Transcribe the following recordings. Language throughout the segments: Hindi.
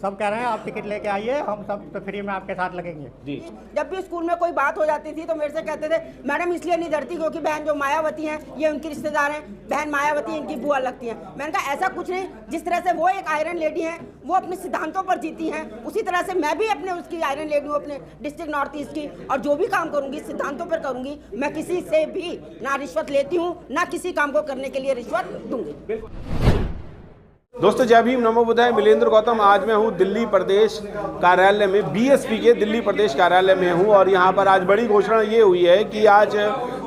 सब कह रहे हैं आप टिकट लेके आइए, हम सब फ्री में आपके साथ लगेंगे जी। जब भी स्कूल में कोई बात हो जाती थी तो मेरे से कहते थे मैडम इसलिए नहीं डरती क्योंकि बहन जो मायावती हैं ये उनकी रिश्तेदार हैं, बहन मायावती इनकी बुआ लगती हैं। मैंने कहा ऐसा कुछ नहीं, जिस तरह से वो एक आयरन लेडी हैं, वो अपने सिद्धांतों पर जीती हैं, उसी तरह से मैं भी अपने उसकी आयरन लेडी हूँ, अपने डिस्ट्रिक्ट नॉर्थ ईस्ट की, और जो भी काम करूँगी सिद्धांतों पर करूँगी। मैं किसी से भी ना रिश्वत लेती हूँ, ना किसी काम को करने के लिए रिश्वत दूंगी। दोस्तों जय भीम, नमो बुद्धाय। मिलेंद्र गौतम। आज मैं हूँ दिल्ली प्रदेश कार्यालय में, बीएसपी के दिल्ली प्रदेश कार्यालय में हूँ, और यहाँ पर आज बड़ी घोषणा ये हुई है कि आज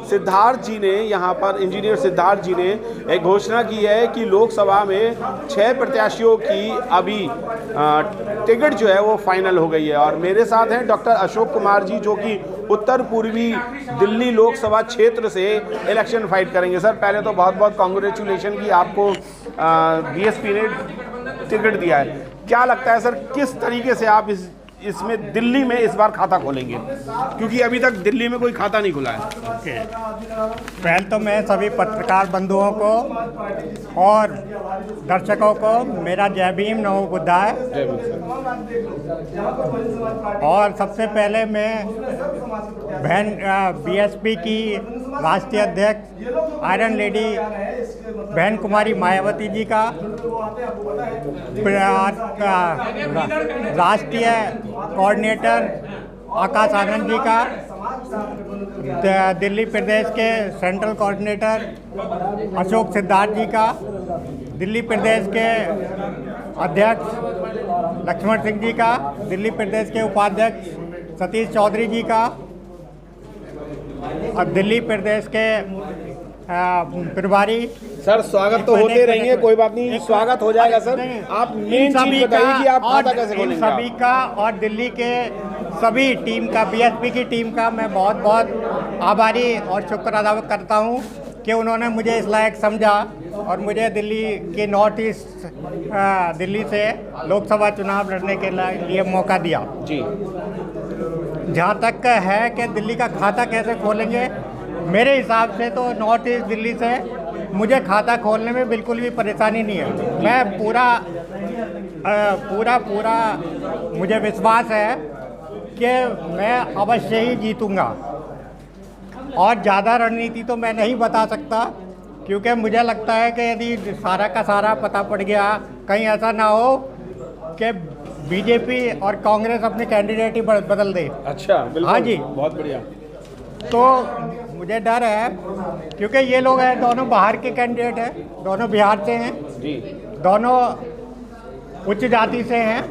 सिद्धार्थ जी ने, यहाँ पर इंजीनियर सिद्धार्थ जी ने एक घोषणा की है कि लोकसभा में 6 प्रत्याशियों की अभी टिकट जो है वो फाइनल हो गई है। और मेरे साथ हैं डॉक्टर अशोक कुमार जी, जो कि उत्तर पूर्वी दिल्ली लोकसभा क्षेत्र से इलेक्शन फाइट करेंगे। सर पहले तो बहुत बहुत कॉन्ग्रेचुलेशन कि आपको बीएसपी ने टिकट दिया है। क्या लगता है सर, किस तरीके से आप इसमें दिल्ली में इस बार खाता खोलेंगे, क्योंकि अभी तक दिल्ली में कोई खाता नहीं खुला है? ओके, पहले तो मैं सभी पत्रकार बंधुओं को और दर्शकों को मेरा जय भीम, नमो बुद्धाय। और सबसे पहले मैं बहन बीएसपी की राष्ट्रीय अध्यक्ष आयरन लेडी बहन कुमारी मायावती जी का, राष्ट्रीय कोऑर्डिनेटर आकाश आनंद जी का, दिल्ली प्रदेश के सेंट्रल कोऑर्डिनेटर अशोक सिद्धार्थ जी का, दिल्ली प्रदेश के अध्यक्ष लक्ष्मण सिंह जी का, दिल्ली प्रदेश के उपाध्यक्ष सतीश चौधरी जी का, और दिल्ली प्रदेश के प्रभारी। सर स्वागत तो होते रहेंगे, कोई बात नहीं, स्वागत हो जाएगा सर। आप मेन चीज बताइए कि आप खाता कैसे खोलेंगे? सभी का और दिल्ली के सभी टीम का, बीएसपी की टीम का मैं बहुत बहुत आभारी और शुक्र अदा करता हूँ कि उन्होंने मुझे इस लायक समझा और मुझे दिल्ली के नॉर्थ ईस्ट दिल्ली से लोकसभा चुनाव लड़ने के लिए मौका दिया जी। जहाँ तक है कि दिल्ली का खाता कैसे खोलेंगे, मेरे हिसाब से तो नॉर्थ ईस्ट दिल्ली से मुझे खाता खोलने में बिल्कुल भी परेशानी नहीं है। मैं पूरा मुझे विश्वास है कि मैं अवश्य ही जीतूंगा। और ज़्यादा रणनीति तो मैं नहीं बता सकता, क्योंकि मुझे लगता है कि यदि सारा का सारा पता पड़ गया, कहीं ऐसा ना हो कि बीजेपी और कांग्रेस अपने कैंडिडेट ही बदल दे। अच्छा, बिल्कुल। हाँ जी, बहुत बढ़िया। तो मुझे डर है, क्योंकि ये लोग हैं दोनों बाहर के कैंडिडेट हैं, दोनों बिहार से हैं जी, दोनों उच्च जाति से हैं।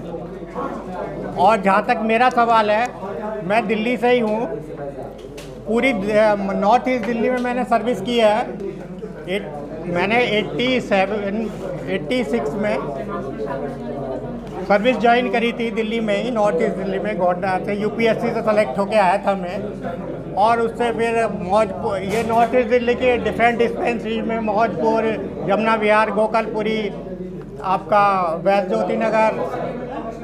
और जहाँ तक मेरा सवाल है, मैं दिल्ली से ही हूँ, पूरी नॉर्थ ईस्ट दिल्ली में मैंने सर्विस की है। मैंने 86 में सर्विस ज्वाइन करी थी दिल्ली में ही, नॉर्थ ईस्ट दिल्ली में, गोड्डा से यूपीएससी से सेलेक्ट होके आया था मैं। और उससे फिर मौजपुर, ये नॉर्थ ईस्ट दिल्ली के डिफरेंट डिस्पेंसरी में मौजपुर, यमुना विहार, गोकलपुरी, आपका वैष्णो ज्योति नगर,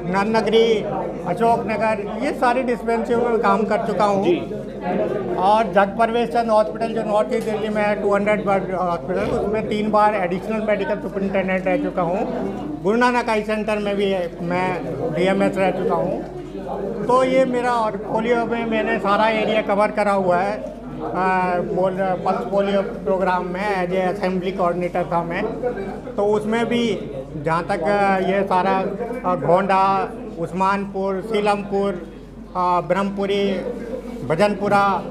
नन्नगरी, अशोक नगर, ये सारी डिस्पेंसरी में काम कर चुका हूँ। और जगप्रवेश चंद हॉस्पिटल जो नॉर्थ ईस्ट दिल्ली में है, 200 बेड हॉस्पिटल, उसमें 3 बार एडिशनल मेडिकल सुपरिटेंडेंट रह चुका हूँ। गुरु नानक आई सेंटर में भी मैं डीएमएस रह चुका हूँ। तो ये मेरा पोलियो में मैंने सारा एरिया कवर करा हुआ है। पल्स पोलियो प्रोग्राम में एज ए असेंबली कोऑर्डिनेटर था मैं। तो उसमें भी जहाँ तक ये सारा गोंडा, उस्मानपुर, सीलमपुर, ब्रह्मपुरी, भजनपुरा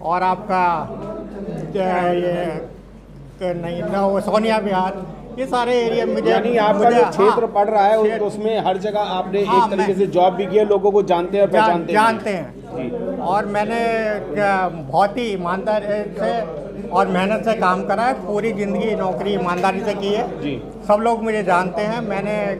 और आपका ये नहीं ना वो सोनिया विहार, ये सारे एरिया मुझे, यानी आपका जो क्षेत्र पड़ रहा है तो उसमें हर जगह आपने एक तरीके से जॉब भी की है, लोगों को जानते हैं और पहचानते हैं। और मैंने बहुत ही ईमानदारी से और मेहनत से काम करा है। पूरी ज़िंदगी नौकरी ईमानदारी से की है जी। सब लोग मुझे जानते हैं। मैंने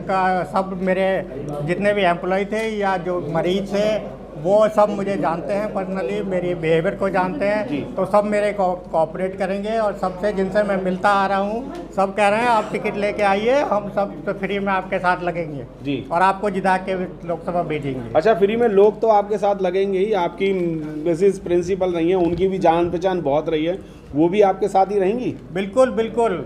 सब मेरे जितने भी एम्प्लॉय थे या जो मरीज थे वो सब मुझे जानते हैं पर्सनली, मेरी बिहेवियर को जानते हैं। तो सब मेरे कोऑपरेट करेंगे और सबसे जिनसे मैं मिलता आ रहा हूँ सब कह रहे हैं आप टिकट लेके आइए, हम सब तो फ्री में आपके साथ लगेंगे जी, और आपको जिता के लोकसभा भेजेंगे। अच्छा, फ्री में लोग तो आपके साथ लगेंगे ही, आपकी मिसेज प्रिंसिपल रही हैं, उनकी भी जान पहचान बहुत रही है, वो भी आपके साथ ही रहेंगी? बिल्कुल बिल्कुल।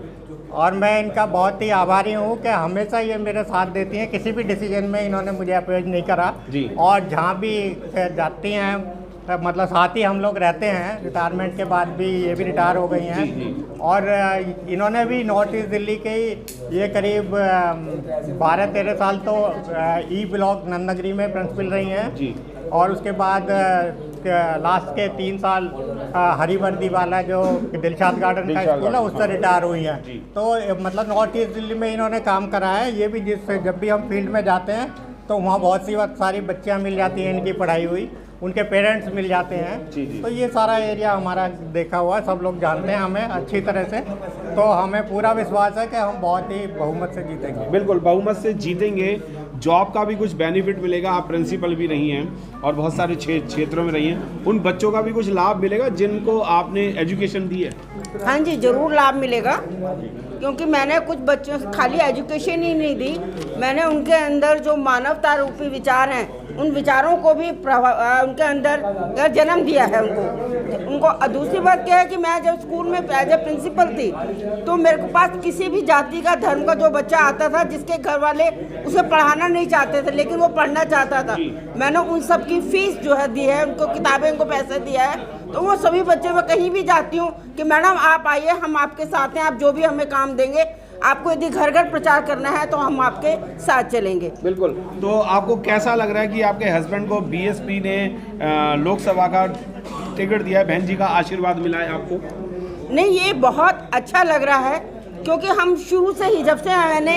और मैं इनका बहुत ही आभारी हूँ कि हमेशा ये मेरे साथ देती हैं, किसी भी डिसीजन में इन्होंने मुझे अपोज नहीं करा जी। और जहाँ भी जाती हैं मतलब साथ ही हम लोग रहते हैं, रिटायरमेंट के बाद भी ये भी रिटायर हो गई हैं। और इन्होंने भी नॉर्थ ईस्ट दिल्ली के ये करीब 12-13 साल तो ई ब्लॉक नंदनगरी में प्रिंसिपल रही हैं और उसके बाद लास्ट के 3 साल हरिवर्दी वाला जो दिलशाद गार्डन का स्कूल है उससे रिटायर हुई हैं। तो मतलब नॉर्थ ईस्ट दिल्ली में इन्होंने काम करा है। ये भी जब भी हम फील्ड में जाते हैं तो वहाँ बहुत सी सारी बच्चियाँ मिल जाती हैं, इनकी पढ़ाई हुई, उनके पेरेंट्स मिल जाते हैं। तो ये सारा एरिया हमारा देखा हुआ है, सब लोग जानते हैं हमें अच्छी तरह से। तो हमें पूरा विश्वास है कि हम बहुत ही बहुमत से जीतेंगे। बिल्कुल बहुमत से जीतेंगे। जॉब का भी कुछ बेनिफिट मिलेगा, आप प्रिंसिपल भी रही हैं और बहुत सारे क्षेत्रों में रही हैं, उन बच्चों का भी कुछ लाभ मिलेगा जिनको आपने एजुकेशन दी है। हाँ जी, ज़रूर लाभ मिलेगा, क्योंकि मैंने कुछ बच्चों से खाली एजुकेशन ही नहीं दी, मैंने उनके अंदर जो मानवता रूपी विचार हैं उन विचारों को भी उनके अंदर जन्म दिया है उनको। दूसरी बात क्या है कि मैं जब स्कूल में एज ए प्रिंसिपल थी तो मेरे पास किसी भी जाति का धर्म का जो बच्चा आता था जिसके घर वाले उसे पढ़ाना नहीं चाहते थे लेकिन वो पढ़ना चाहता था, मैंने उन सब की फीस जो है दी है, उनको किताबें, उनको पैसे दिया है। तो वो सभी बच्चे मैं कहीं भी जाती हूँ कि मैडम आप आइए, हम आपके साथ हैं, आप जो भी हमें काम देंगे, आपको यदि घर घर प्रचार करना है तो हम आपके साथ चलेंगे। बिल्कुल। तो आपको कैसा लग रहा है कि आपके हस्बैंड को बीएसपी ने लोकसभा का टिकट दिया है, बहन जी का आशीर्वाद मिला है आपको? नहीं, ये बहुत अच्छा लग रहा है, क्योंकि हम शुरू से ही जब से मैंने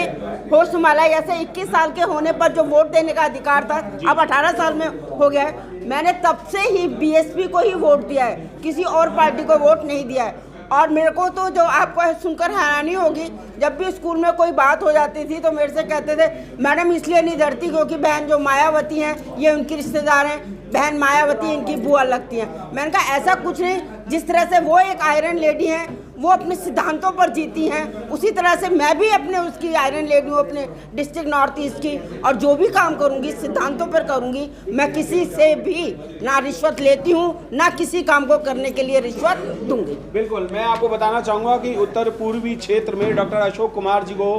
होश संभाला, जैसे 21 साल के होने पर जो वोट देने का अधिकार था अब 18 साल में हो गया है, मैंने तब से ही बीएसपी को ही वोट दिया है, किसी और पार्टी को वोट नहीं दिया है। और मेरे को तो जो आपको सुनकर हैरानी होगी, जब भी स्कूल में कोई बात हो जाती थी तो मेरे से कहते थे मैडम इसलिए नहीं डरती क्योंकि बहन जो मायावती हैं ये उनकी रिश्तेदार हैं, बहन मायावती इनकी बुआ लगती हैं। मैंने कहा ऐसा कुछ नहीं, जिस तरह से वो एक आयरन लेडी हैं, वो अपने सिद्धांतों पर जीती हैं, उसी तरह से मैं भी अपने उसकी आयरन लेडी हूँ अपने डिस्ट्रिक्ट नॉर्थ ईस्ट की, और जो भी काम करूँगी सिद्धांतों पर करूँगी। मैं किसी से भी ना रिश्वत लेती हूँ, ना किसी काम को करने के लिए रिश्वत दूंगी। बिल्कुल। मैं आपको बताना चाहूँगा कि उत्तर पूर्वी क्षेत्र में डॉक्टर अशोक कुमार जी को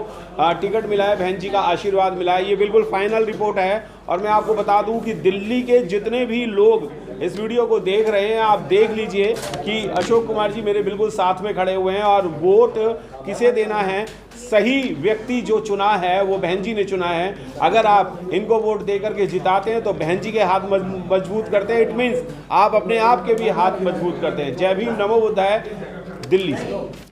टिकट मिला है, बहन जी का आशीर्वाद मिला है, ये बिल्कुल फाइनल रिपोर्ट है। और मैं आपको बता दूं कि दिल्ली के जितने भी लोग इस वीडियो को देख रहे हैं, आप देख लीजिए कि अशोक कुमार जी मेरे बिल्कुल साथ में खड़े हुए हैं और वोट किसे देना है, सही व्यक्ति जो चुना है वो बहन जी ने चुना है। अगर आप इनको वोट दे करके जिताते हैं तो बहन जी के हाथ मजबूत करते हैं, इट मीन्स आप अपने आप के भी हाथ मजबूत करते हैं। जय भीम, नमो बुद्धाय, दिल्ली से।